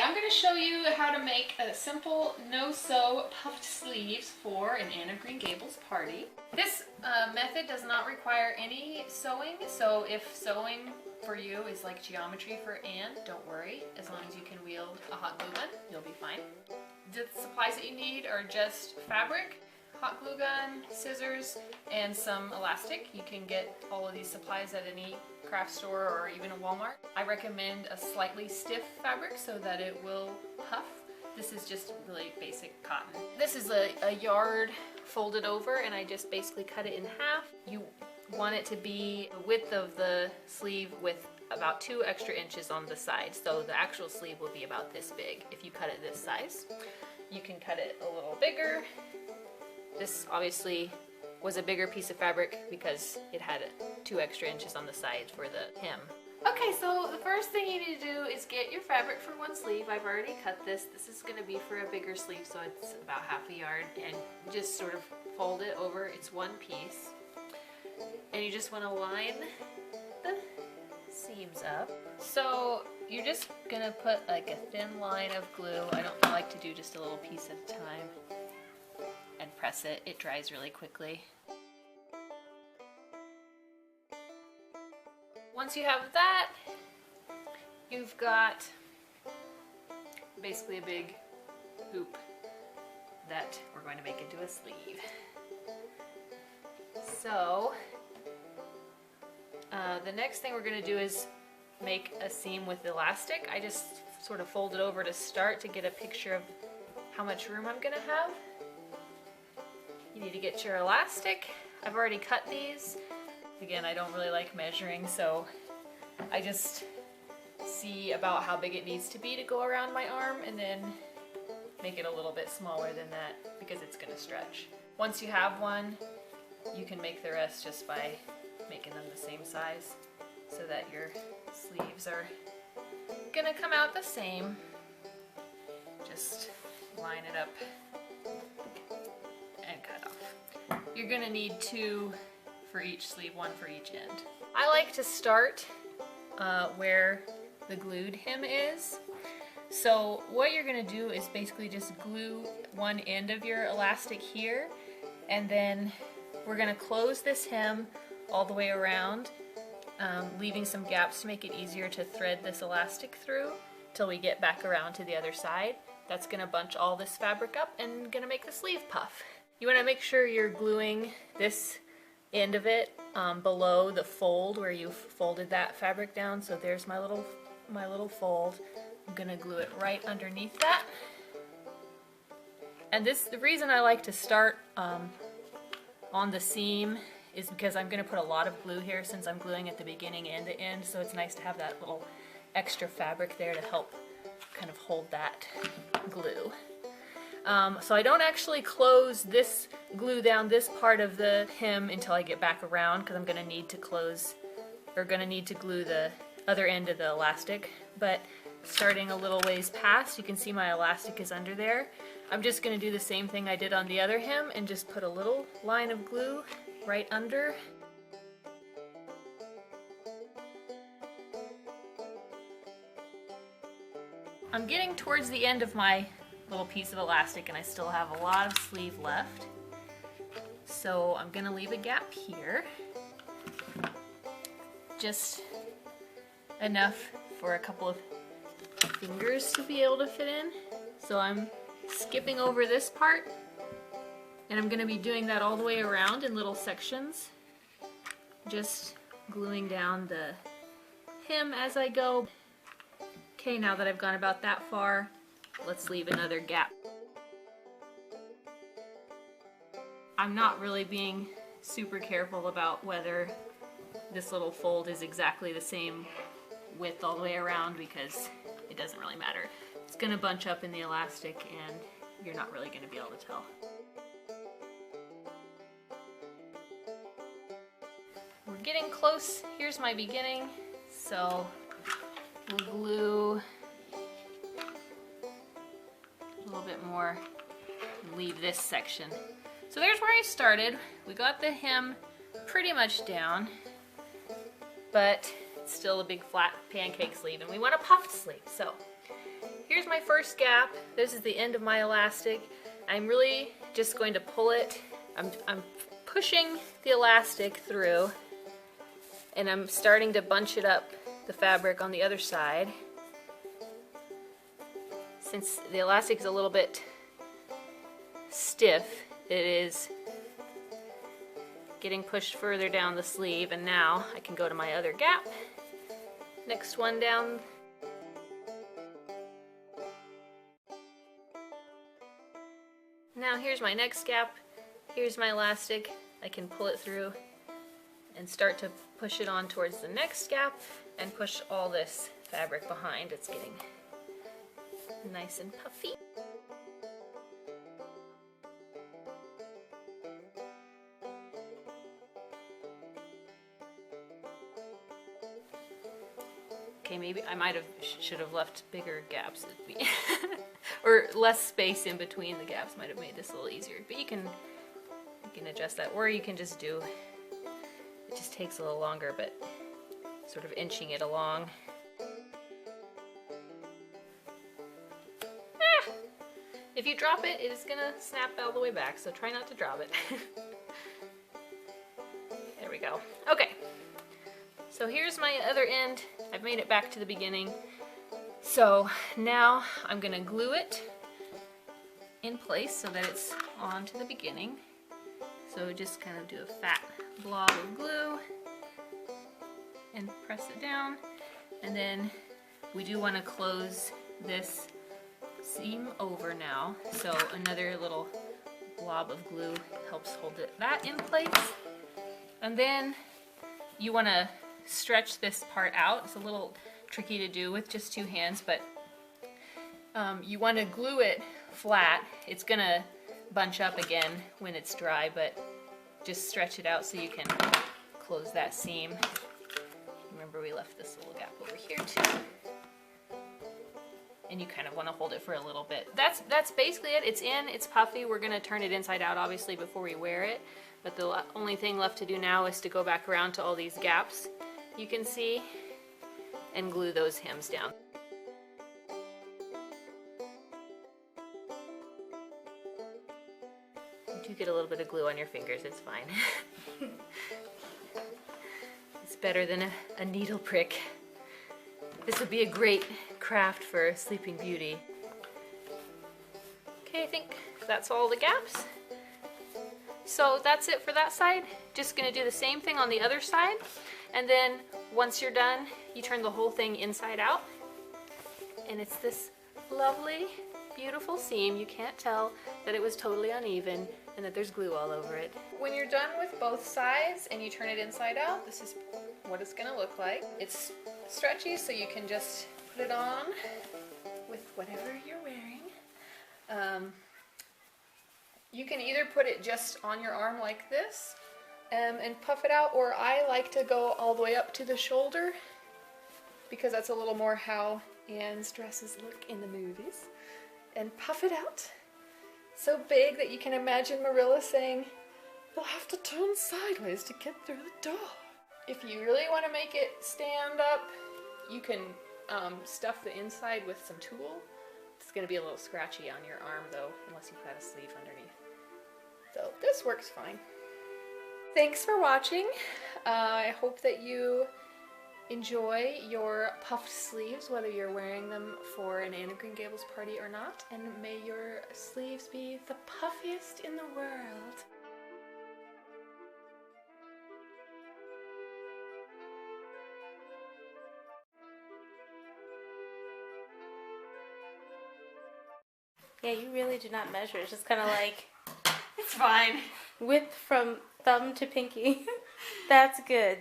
I'm going to show you how to make a simple no-sew puffed sleeves for an Anne of Green Gables party. This method does not require any sewing, so if sewing for you is like geometry for Anne, don't worry. As long as you can wield a hot glue gun, you'll be fine. The supplies that you need are just fabric, hot glue gun, scissors, and some elastic. You can get all of these supplies at any craft store or even a Walmart. I recommend a slightly stiff fabric so that it will puff. This is just really basic cotton. This is a yard folded over, and I just basically cut it in half. You want it to be the width of the sleeve with about 2 extra inches on the side, so the actual sleeve will be about this big if you cut it this size. You can cut it a little bigger. This obviously was a bigger piece of fabric because it had 2 extra inches on the side for the hem. Okay, so the first thing you need to do is get your fabric for one sleeve. I've already cut this. This is going to be for a bigger sleeve, so it's about half a yard, and just sort of fold it over. It's one piece. And you just want to line the seams up. So you're just going to put like a thin line of glue. I like to do just a little piece at a time and press it. It dries really quickly. Once you have that, you've got basically a big hoop that we're going to make into a sleeve. So the next thing we're going to do is make a seam with elastic. I just sort of fold it over to start to get a picture of how much room I'm going to have. You need to get your elastic. I've already cut these. Again, I don't really like measuring, so I just see about how big it needs to be to go around my arm and then make it a little bit smaller than that because it's going to stretch. Once you have one, you can make the rest just by making them the same size so that your sleeves are going to come out the same. Just line it up and cut off. You're going to need 2 for each sleeve, 1 for each end. I like to start where the glued hem is. So what you're going to do is basically just glue one end of your elastic here, and then we're going to close this hem all the way around, leaving some gaps to make it easier to thread this elastic through till we get back around to the other side. That's going to bunch all this fabric up and going to make the sleeve puff. You want to make sure you're gluing this end of it below the fold where you folded that fabric down. So there's my little fold. I'm gonna glue it right underneath that. And the reason I like to start on the seam is because I'm gonna put a lot of glue here since I'm gluing at the beginning and the end. So it's nice to have that little extra fabric there to help kind of hold that glue. So I don't actually close this, glue down this part of the hem until I get back around, because I'm going to need to glue the other end of the elastic. But starting a little ways past, you can see my elastic is under there. I'm just going to do the same thing I did on the other hem and just put a little line of glue right under. I'm getting towards the end of my little piece of elastic and I still have a lot of sleeve left. So I'm gonna leave a gap here. Just enough for a couple of fingers to be able to fit in. So I'm skipping over this part, and I'm gonna be doing that all the way around in little sections. Just gluing down the hem as I go. Okay, now that I've gone about that far, let's leave another gap. I'm not really being super careful about whether this little fold is exactly the same width all the way around because it doesn't really matter. It's going to bunch up in the elastic and you're not really going to be able to tell. We're getting close. Here's my beginning. So we'll glue a little bit more and leave this section. So there's where I started. We got the hem pretty much down, but it's still a big flat pancake sleeve, and we want a puffed sleeve. So here's my first gap. This is the end of my elastic. I'm really just going to pull it. I'm pushing the elastic through, and I'm starting to bunch it up, the fabric on the other side. Since the elastic is a little bit stiff, it is getting pushed further down the sleeve, and now I can go to my other gap. Next one down. Now here's my next gap. Here's my elastic. I can pull it through and start to push it on towards the next gap and push all this fabric behind. It's getting nice and puffy. Okay, maybe I should have left bigger gaps, or less space in between the gaps might have made this a little easier. But you can adjust that, or you can just do. It just takes a little longer, but sort of inching it along. If you drop it, it is gonna snap all the way back, so try not to drop it. There we go. Okay, so here's my other end. I've made it back to the beginning. So now I'm gonna glue it in place so that it's on to the beginning. So just kind of do a fat blob of glue and press it down. And then we do want to close this seam over now. So another little blob of glue helps hold that in place. And then you want to stretch this part out. It's a little tricky to do with just 2 hands, but you want to glue it flat. It's gonna bunch up again when it's dry, but just stretch it out so you can close that seam. Remember, we left this little gap over here too. And you kind of want to hold it for a little bit. That's basically it. It's in, it's puffy. We're gonna turn it inside out obviously before we wear it, but the only thing left to do now is to go back around to all these gaps you can see and glue those hems down. You do get a little bit of glue on your fingers, it's fine. It's better than a needle prick. This would be a great craft for Sleeping Beauty. Okay, I think that's all the gaps. So that's it for that side. Just gonna do the same thing on the other side. And then once you're done, you turn the whole thing inside out. And it's this lovely, beautiful seam. You can't tell that it was totally uneven and that there's glue all over it. When you're done with both sides and you turn it inside out, this is what it's gonna look like. It's stretchy, so you can just put it on with whatever you're wearing. You can either put it just on your arm like this and puff it out, or I like to go all the way up to the shoulder because that's a little more how Anne's dresses look in the movies. And puff it out so big that you can imagine Marilla saying, "You'll have to turn sideways to get through the door." If you really want to make it stand up, you can stuff the inside with some tulle. It's going to be a little scratchy on your arm though, unless you put a sleeve underneath. So this works fine. Thanks for watching. I hope that you enjoy your puffed sleeves, whether you're wearing them for an Anne of Green Gables party or not, and may your sleeves be the puffiest in the world. Yeah, you really do not measure. It's just kind of like It's fine. width from thumb to pinky. That's good.